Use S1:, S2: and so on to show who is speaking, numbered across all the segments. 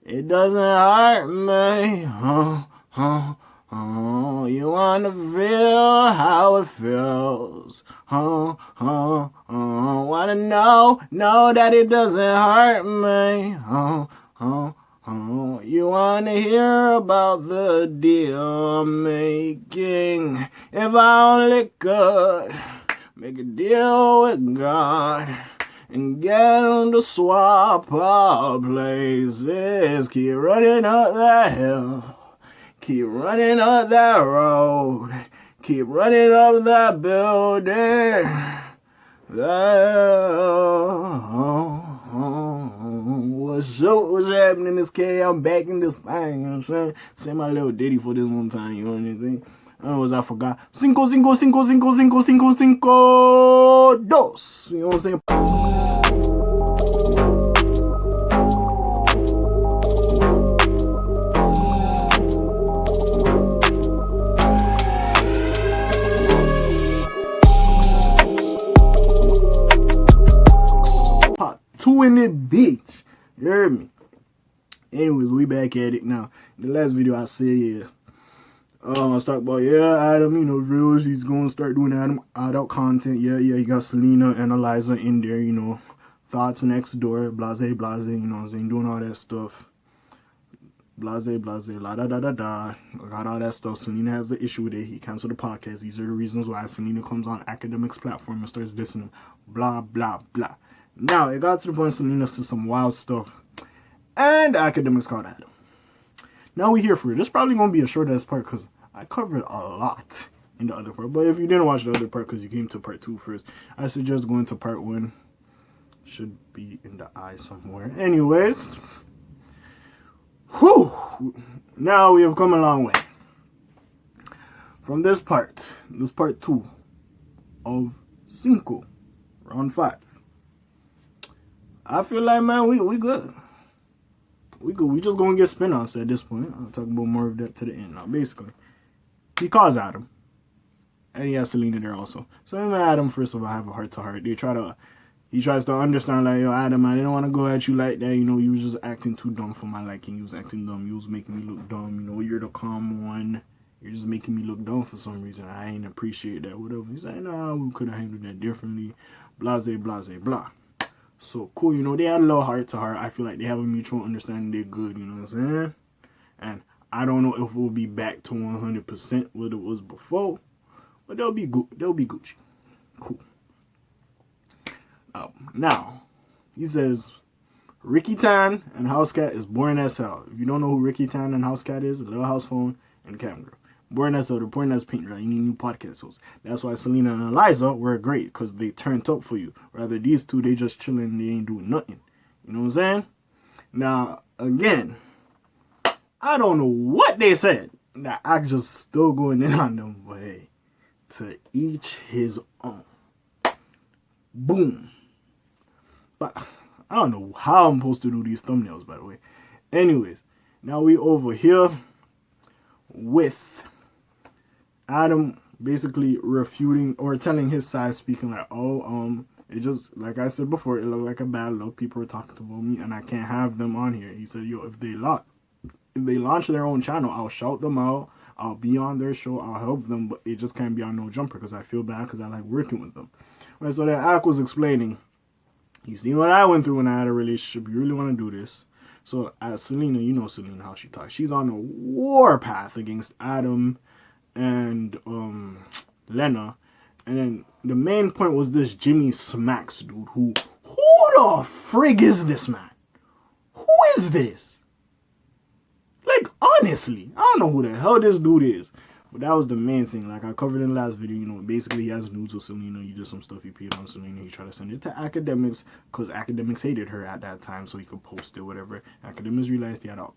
S1: It doesn't hurt me. You wanna feel how it feels. Wanna know that it doesn't hurt me. You wanna hear about the deal I'm making. If I only could make a deal with God and get him to swap our places. Keep running up that hill. Keep running up that road. Keep running up that building. What's happening? This K. I'm back in this thing. You know what I'm saying? Say my little ditty for this one time. You know what I'm saying? I forgot. Cinco, cinco, cinco, cinco, cinco, cinco, cinco, dos. You know what I'm saying? Part 2 in the beach. You heard me? Anyways, we back at it now. In the last video I said, I was talking about, Adam, real, he's going to start doing adult content. He got Selena and Eliza in there, thoughts next door, blase, blase, you know what I'm saying, doing all that stuff. Blase, blase, la da da da da. Got all that stuff. Selena has the issue with it. He canceled the podcast. These are the reasons why Selena comes on Akademiks platform and starts listening. Blah, blah, blah. Now, it got to the point Selena said some wild stuff. And Akademiks called Adam. Now we here for it. This is probably going to be a short ass part because I covered a lot in the other part. But if you didn't watch the other part because you came to part 2 first, I suggest going to part 1. Should be in the eye somewhere. Anyways. Whew! Now we have come a long way. From this part 2 of Cinco, round 5. I feel like, man, we good. We good. We just gonna get spin-offs at this point. I'll talk about more of that to the end. Now, basically, he calls Adam. And he has Selena there also. So him and Adam, first of all, have a heart-to-heart. He tries to understand, like, yo, Adam, I didn't want to go at you like that. You was just acting too dumb for my liking. You was acting dumb. You was making me look dumb. You're the calm one. You're just making me look dumb for some reason. I ain't appreciate that. Whatever. He's like, nah, we could have handled that differently. Blase, blase, blah. So, cool. They had a little heart-to-heart. I feel like they have a mutual understanding. They're good, you know what I'm saying? And I don't know if we'll be back to 100% what it was before. But they'll be good. They'll be Gucci. Cool. Now, he says, Ricky Tan and House Cat is boring as hell. If you don't know who Ricky Tan and House Cat is, a little house phone and cam girl. Boring as hell, they're boring as paint dry. You need new podcast hosts. That's why Selena and Eliza were great, because they turned up for you. Rather, these two, they just chilling, they ain't doing nothing. You know what I'm saying? Now, again, I don't know what they said. Now, I just still going in on them, but hey, to each his own. Boom. But I don't know how I'm supposed to do these thumbnails, by the way. Anyways, now we over here with Adam basically refuting or telling his side, speaking like, it just, like I said before, it looked like a bad look. People are talking about me and I can't have them on here. He said, yo, if they launch their own channel, I'll shout them out. I'll be on their show. I'll help them, but it just can't be on No Jumper because I feel bad because I like working with them. Right, so then Ak was explaining, you see what I went through when I had a relationship. You really want to do this? So as Selena, you know Selena, how she talks. She's on a war path against Adam and Lena. And then the main point was this Jimmy Smacks dude. Who the frig is this man? Who is this? Like, honestly, I don't know who the hell this dude is. But that was the main thing. Like I covered in the last video, basically he has nudes with Selena. He did some stuff, he peed on Selena. He tried to send it to Akademiks because Akademiks hated her at that time, so he could post it, whatever. Akademiks realized he had an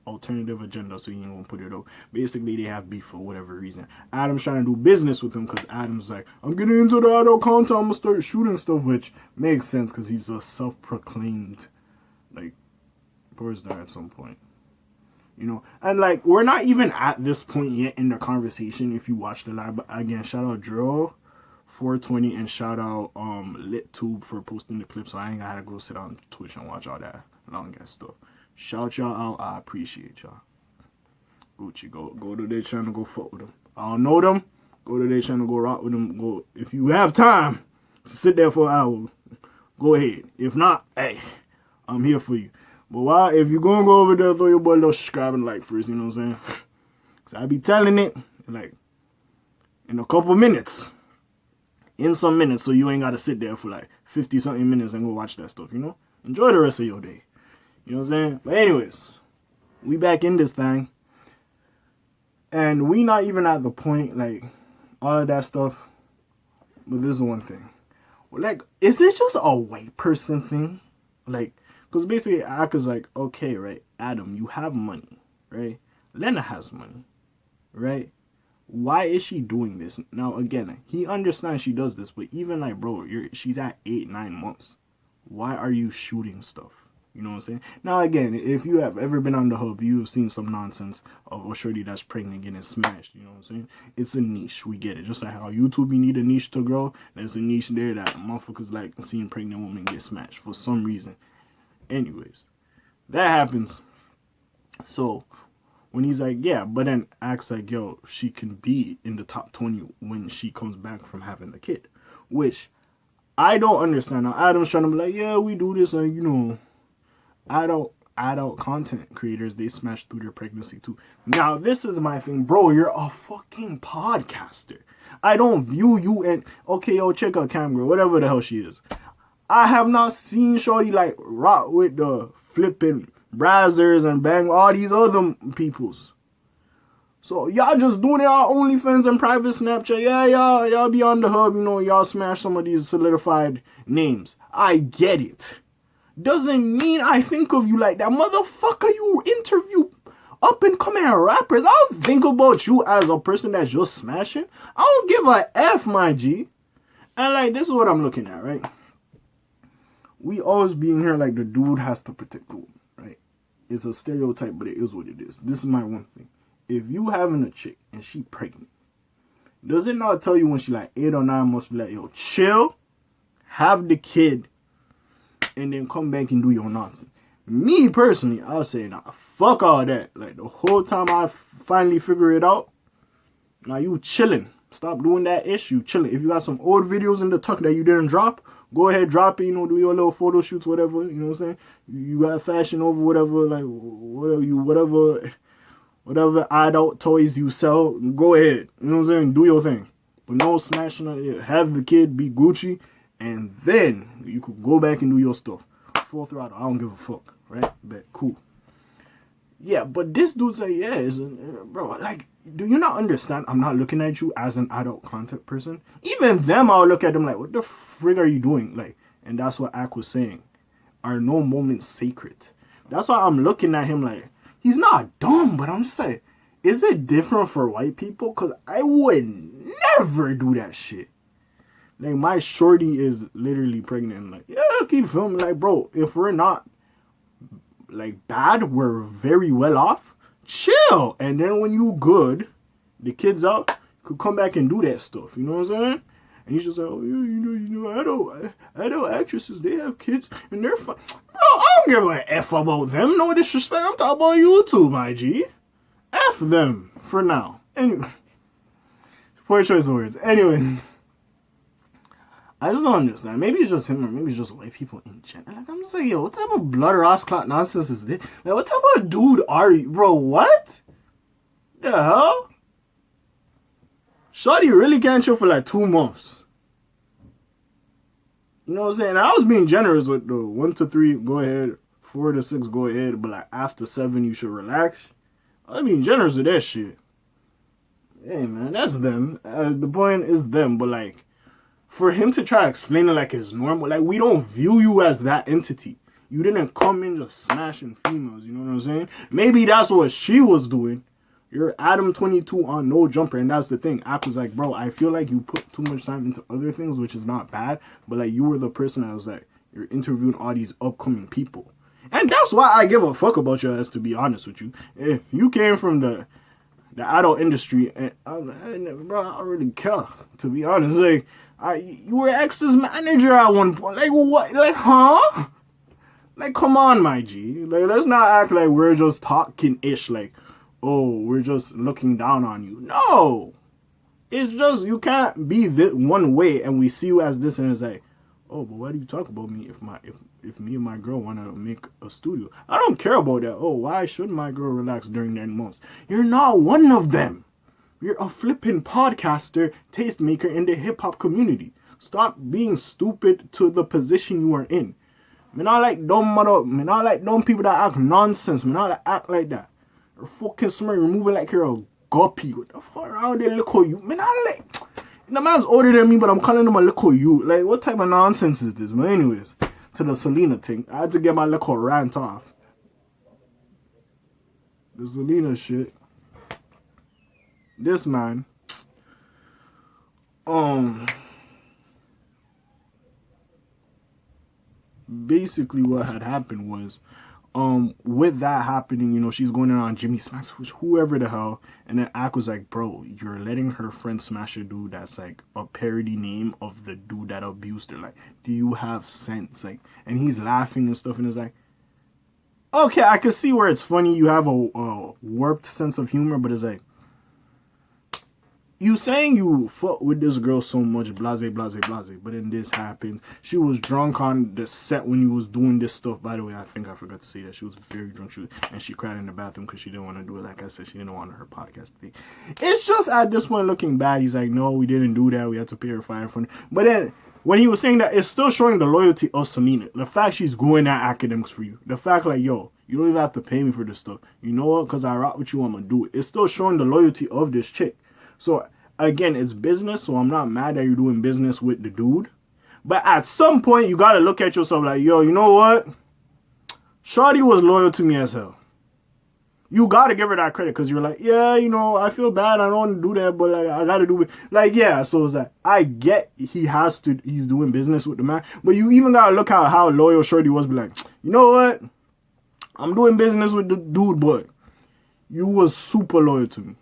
S1: alternative agenda, so he ain't gonna put it out. Basically, they have beef for whatever reason. Adam's trying to do business with him because Adam's like, I'm getting into the adult content, I'm gonna start shooting stuff, which makes sense because he's a self-proclaimed, like, porn star at some point. And like, we're not even at this point yet in the conversation if you watch the live. But again, shout out Drill 420 and shout out LitTube for posting the clip, so I ain't gotta go sit on Twitch and watch all that long ass stuff. Shout y'all out. I appreciate y'all. Gucci, go to their channel, go fuck with them. I don't know them. Go to their channel, go rock with them. Go if you have time to sit there for an hour. Go ahead. If not, hey, I'm here for you. But why? If you're gonna go over there, throw your boy a little subscribe and like first. You know what I'm saying? Cause I be telling it like in a couple minutes, in some minutes, so you ain't gotta sit there for like 50 something minutes and go watch that stuff. You know? Enjoy the rest of your day. You know what I'm saying? But anyways, we back in this thing. And we not even at the point, like, all of that stuff. But this is one thing. Like, is it just a white person thing? Like, because basically, Aka's like, okay, right, Adam, you have money, right? Lena has money, right? Why is she doing this? Now, again, he understands she does this, but even like, bro, she's at 8-9 months. Why are you shooting stuff? You know what I'm saying? Now, again, if you have ever been on the hub, you've seen some nonsense of a shorty that's pregnant getting smashed. You know what I'm saying? It's a niche. We get it. Just like how YouTube, you need a niche to grow. There's a niche there that motherfuckers like seeing pregnant women get smashed for some reason. Anyways, that happens. So, when he's like, yeah, but then acts like, yo, she can be in the top 20 when she comes back from having the kid. Which, I don't understand. Now, Adam's trying to be like, yeah, we do this, and you know, adult content creators, they smash through their pregnancy too. Now, this is my thing, bro. You're a fucking podcaster. I don't view you and okay, yo, check out Cam Girl, whatever the hell she is. I have not seen shorty like rock with the flipping brazzers and bang all these other peoples. So y'all just doing y'all OnlyFans and private Snapchat. Yeah, y'all be on the hub, you know, y'all smash some of these solidified names. I get it. Doesn't mean I think of you like that. Motherfucker, you interview up and coming rappers. I don't think about you as a person that's just smashing. I don't give a F, my G. And like, this is what I'm looking at, right? We always being here like the dude has to protect the woman, right? It's a stereotype, but it is what it is. This is my one thing. If you having a chick and she pregnant, does it not tell you when she like 8 or 9 months, be like, yo, chill, have the kid, and then come back and do your nonsense? Me personally, I'll say, nah, fuck all that. Like, the whole time I finally figure it out, now you chilling. Stop doing that ish, you chilling. If you got some old videos in the tuck that you didn't drop, go ahead, drop it, you know, do your little photo shoots, whatever, you know what I'm saying? You got fashion over whatever, like, whatever adult toys you sell, go ahead, you know what I'm saying? Do your thing. But no smashing it. Have the kid be Gucci, and then you could go back and do your stuff. Full throttle. I don't give a fuck. Right? But cool. Yeah, but this dude's like, yeah, bro, like, do you not understand? I'm not looking at you as an adult content person. Even them, I'll look at them like, what the frig are you doing? Like, and that's what Ak was saying. Are no moments sacred? That's why I'm looking at him like, he's not dumb, but I'm just like, is it different for white people? Because I would never do that shit. Like, my shorty is literally pregnant. I'm like, yeah, keep filming. Like, bro, if we're not, like, bad, we're very well off. Chill. And then when you good, the kid's out, you could come back and do that stuff. You know what I'm saying? And he's just like, oh, yeah, you know, adult actresses, they have kids, and they're fine. Bro, I don't give a F about them. No disrespect. I'm talking about YouTube, my G. F them for now. Anyway. Poor choice of words. Anyways. I just don't understand. Maybe it's just him, or maybe it's just white people in general. Like, I'm just like, yo, what type of blood Ross clot nonsense is this? Like, what type of dude are you? Bro, what? The hell? Shorty really can't chill for like 2 months. You know what I'm saying? I was being generous with the 1 to 3, go ahead. 4 to 6, go ahead. But like after 7, you should relax. I was being generous with that shit. Hey, man, that's them. The point is them, but like, for him to try to explain it like it's normal, like, we don't view you as that entity. You didn't come in just smashing females, you know what I'm saying? Maybe that's what she was doing. You're Adam22 on No Jumper, and that's the thing. Ak was like, bro, I feel like you put too much time into other things, which is not bad, but like, you were the person that was like, you're interviewing all these upcoming people. And that's why I give a fuck about your ass, to be honest with you. If you came from the adult industry, and bro, I don't really care, to be honest. Like, you were ex's manager at one point. Like, what? Like, huh? Like, come on, my G. Like, let's not act like we're just talking-ish, like, oh, we're just looking down on you. No! It's just, you can't be this one way and we see you as this and it's like, oh, but why do you talk about me if me and my girl want to make a studio? I don't care about that. Oh, why should my girl relax during 9 months? You're not one of them. You're a flipping podcaster, tastemaker in the hip-hop community. Stop being stupid to the position you are in. Me not like dumb people that act nonsense. Me not like act like that. You're fucking smart. You're moving like you're a guppy. What the fuck around there, little you? Me not like... The man's older than me, but I'm calling him a little you. Like, what type of nonsense is this? But anyways, to the Selena thing. I had to get my little rant off. The Selena shit. This man... basically what had happened was with that happening, you know, she's going around Jimmy Smacks, whoever the hell, and then Ak was like, bro, you're letting her friend smash a dude that's like a parody name of the dude that abused her. Like, do you have sense? Like, and he's laughing and stuff, and it's like, okay, I can see where it's funny. You have a warped sense of humor, but it's like, you saying you fuck with this girl so much, blase, blase, blase, but then this happened. She was drunk on the set when you was doing this stuff. By the way, I think I forgot to say that. She was very drunk, and she cried in the bathroom because she didn't want to do it. Like I said, she didn't want her podcast thing. It's just at this point looking bad. He's like, no, we didn't do that. We had to pay her fine for it. But then, when he was saying that, it's still showing the loyalty of Selena. The fact she's going at Akademiks for you. The fact like, yo, you don't even have to pay me for this stuff. You know what? Because I rock with you, I'm going to do it. It's still showing the loyalty of this chick. So, again, it's business, so I'm not mad that you're doing business with the dude. But at some point, you got to look at yourself like, yo, you know what? Shawty was loyal to me as hell. You got to give her that credit because you're like, yeah, you know, I feel bad. I don't want to do that, but like, I got to do it. Like, yeah, so it's like, I get he's doing business with the man. But you even got to look at how loyal Shorty was. Be like, you know what? I'm doing business with the dude, but you was super loyal to me.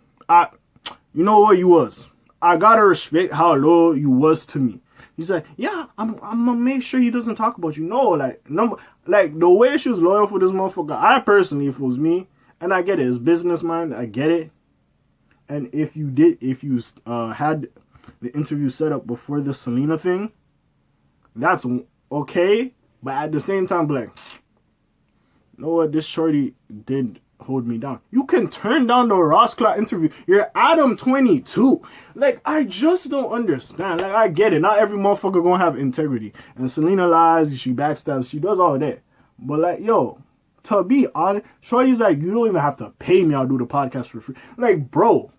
S1: You know what you was. I gotta respect how loyal you was to me. He's like, yeah, I'm gonna make sure he doesn't talk about you. No, like the way she was loyal for this motherfucker. I personally, if it was me, and I get it, it's business, man. I get it. And if you had the interview set up before the Selena thing, that's okay. But at the same time, like, you know what, this shorty did hold me down. You can turn down the Ross Clark interview. You're Adam22. Like, I just don't understand. Like, I get it. Not every motherfucker gonna have integrity. And Selena lies, she backstabs, she does all that. But like, yo, to be honest, shorty's like, you don't even have to pay me, I'll do the podcast for free. Like, bro,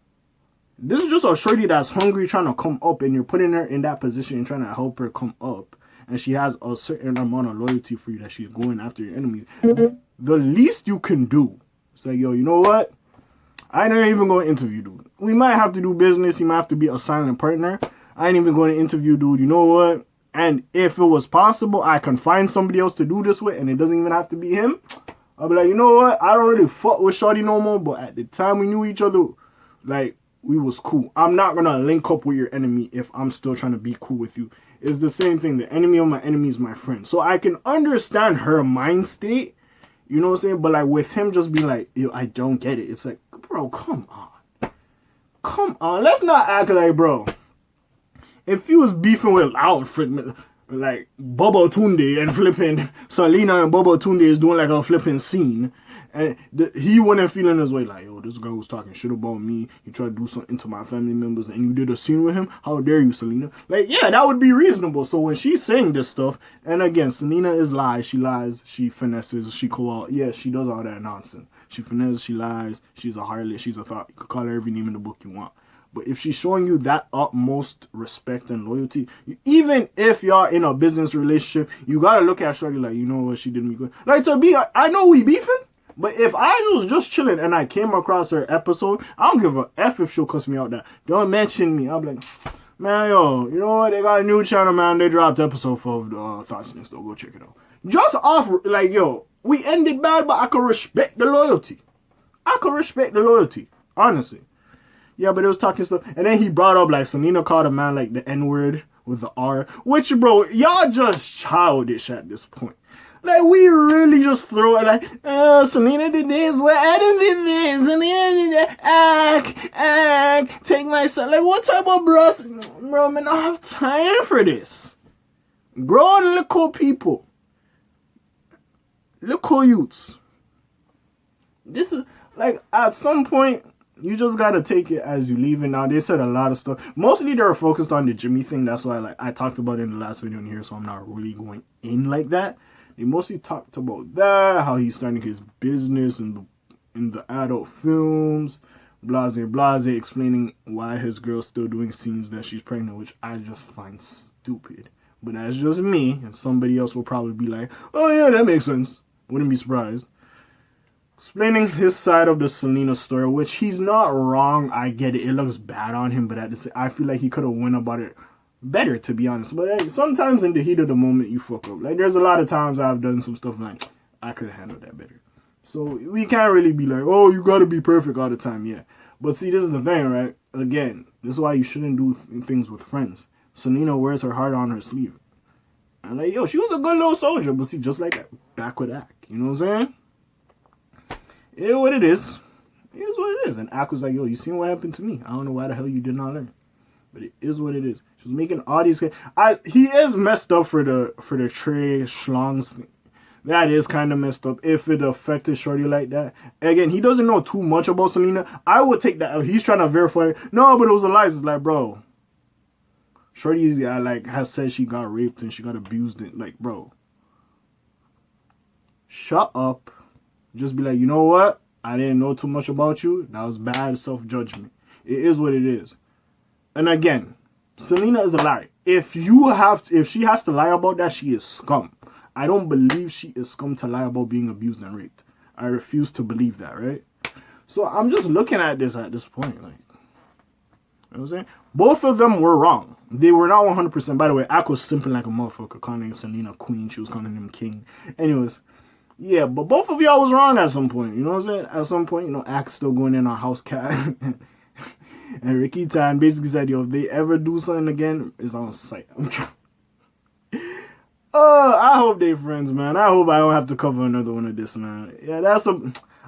S1: this is just a shorty that's hungry trying to come up, and you're putting her in that position and trying to help her come up. And she has a certain amount of loyalty for you that she's going after your enemies. The least you can do, it's like, yo, you know what? I ain't even going to interview dude. We might have to do business. He might have to be a silent partner. I ain't even going to interview dude. You know what? And if it was possible, I can find somebody else to do this with, and it doesn't even have to be him. I'll be like, you know what? I don't really fuck with Shorty no more, but at the time we knew each other, like, we was cool. I'm not going to link up with your enemy if I'm still trying to be cool with you. It's the same thing. The enemy of my enemy is my friend. So I can understand her mind state. You know what I'm saying? But like with him just being like, yo, I don't get it. It's like, bro, come on. Come on. Let's not act like, bro. If you was beefing with like Bobo Tunde and flipping Selena and Bobo Tunde is doing like a flipping scene, and he wasn't feeling his way like, yo, this guy was talking shit about me. He tried to do something to my family members, and you did a scene with him. How dare you, Selena? Like, yeah, that would be reasonable. So when she's saying this stuff, and again, Selena is lies, she finesses, she yeah, she does all that nonsense. She finesses, she lies, she's a harlot, she's a thought. You could call her every name in the book you want. But if she's showing you that utmost respect and loyalty, even if y'all in a business relationship, you gotta look at Shorty like, you know what, she did me good. Like, to be, I know we beefing, but if I was just chilling and I came across her episode, I don't give a F if she'll cuss me out that. Don't mention me. I'll be like, man, yo, you know what, they got a new channel, man. They dropped episode 4 of the Thoughts Next, though. Go check it out. Just off, like, yo, we ended bad, but I can respect the loyalty. Honestly. Yeah, but it was talking stuff. And then he brought up, like, Selena called a man, like, the N-word with the R. Which, bro, y'all just childish at this point. Like, we really just throw it like, oh, Selena did this, well, Adam did this, and then take my son. Like, what type of bro, man, I don't have time for this. Grown little people. Little youths. This is, like, at some point, you just gotta take it as you leave it. Now, they said a lot of stuff. Mostly they were focused on the Jimmy thing. That's why, like, I talked about it in the last video in here, so I'm not really going in like that. They mostly talked about that, how he's starting his business in the adult films, blase, explaining why his girl's still doing scenes that she's pregnant, which I just find stupid. But that's just me, and somebody else will probably be like, oh yeah, that makes sense. Wouldn't be surprised. Explaining his side of the Selena story, which he's not wrong. I get it. It looks bad on him, but I feel like he could have went about it better, to be honest. But hey, sometimes in the heat of the moment, you fuck up. Like, there's a lot of times I've done some stuff like, I could have handled that better. So we can't really be like, oh, you gotta be perfect all the time. Yeah. But see, this is the thing, right? Again, this is why you shouldn't do things with friends. Selena wears her heart on her sleeve. And like, yo, she was a good little soldier, but see, just like that, back with Ak. You know what I'm saying? It is what it is. It is what it is. And Ak was like, yo, you seen what happened to me? I don't know why the hell you did not learn. But it is what it is. She was making all these. He is messed up for the Trey Schlongs thing. That is kind of messed up if it affected Shorty like that. Again, he doesn't know too much about Selena. I would take that. He's trying to verify. No, but it was a lie. It's like, bro, Shorty like has said she got raped and she got abused. And like, bro, shut up. Just be like, you know what? I didn't know too much about you. That was bad self-judgment. It is what it is. And again, Selena is a liar. If she has to lie about that, she is scum. I don't believe she is scum to lie about being abused and raped. I refuse to believe that, right? So I'm just looking at this point, like, you know what I'm saying? Both of them were wrong. They were not 100%. By the way, Ak was simping like a motherfucker, calling Selena queen. She was calling him king. Anyways, yeah, but both of y'all was wrong at some point. You know what I'm saying? At some point, you know, Ak's still going in on House Cat. And Ricky Tan basically said, yo, if they ever do something again, it's on sight. I'm trying. I hope they friends, man. I hope I don't have to cover another one of this, man. Yeah,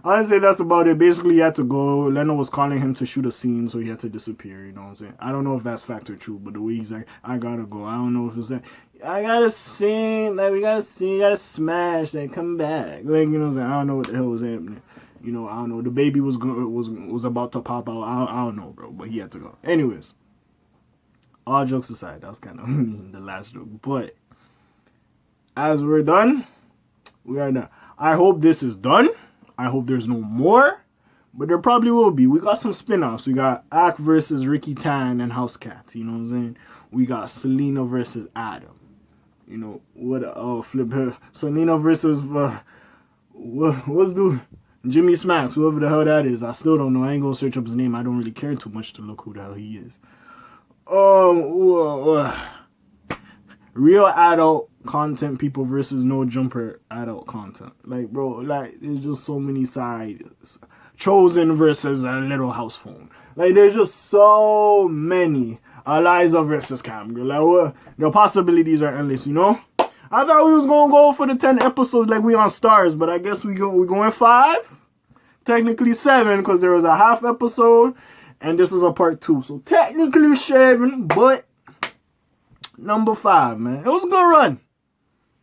S1: honestly, that's about it. Basically, he had to go. Leno was calling him to shoot a scene, so he had to disappear, you know what I'm saying? I don't know if that's fact or true, but the way he's like, I gotta go. I don't know if it's like, I gotta sing, like, we gotta sing, gotta smash, like, come back. Like, you know what I'm saying? I don't know what the hell was happening. You know, I don't know. The baby was about to pop out. I don't know, bro, but he had to go. Anyways, all jokes aside, that was kind of mean, the last joke. But as we're done, we are done. I hope this is done. I hope there's no more, but there probably will be. We got some spin-offs. We got Ak versus Ricky Tan and House Cat. You know what I'm saying? We got Selena versus Adam. You know, flip her. Selena versus, what's dude? Jimmy Smacks, whoever the hell that is. I still don't know. I ain't gonna search up his name. I don't really care too much to look who the hell he is. Real adult content people versus no jumper adult content. Like, bro, like, there's just so many sides. Chosen versus a little house phone. Like, there's just so many. Eliza versus Cam Girl. Like, what? The possibilities are endless, you know? I thought we was gonna go for the 10 episodes like we on Stars, but I guess we going 5? Technically 7, because there was a half episode, and this is a part 2. So technically 7, but number 5, man. It was a good run.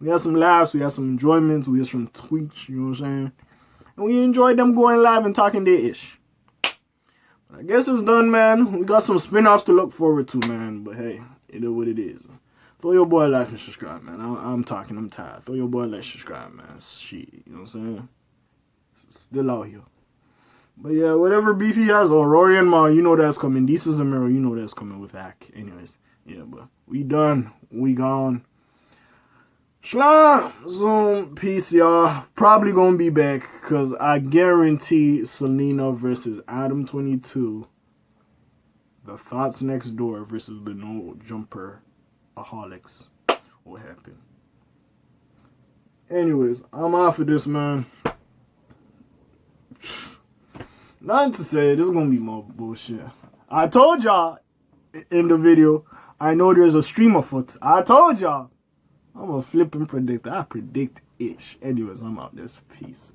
S1: We had some laughs, we had some enjoyments, we had some tweets, you know what I'm saying? And we enjoyed them going live and talking their ish. I guess it's done, man. We got some spin-offs to look forward to, man. But hey, it is what it is. Throw your boy a like and subscribe, man. I'm tired. Throw your boy a like and subscribe, man. Shit, you know what I'm saying? Still out here. But yeah, whatever beef he has, or Rory and Ma, you know that's coming. This is a mirror, you know that's coming with Ak. Anyways, yeah, but we done. We gone. Shalom, Zoom, peace, y'all. Probably gonna be back, because I guarantee Selena versus Adam22, the Thoughts Next Door versus the No Jumper Aholics will happen. Anyways, I'm off of this, man. Nothing to say. This is gonna be more bullshit. I told y'all in the video, I know there's a stream afoot. I told y'all. I'm a flipping predictor. I predict ish. Anyways, I'm out. This peace.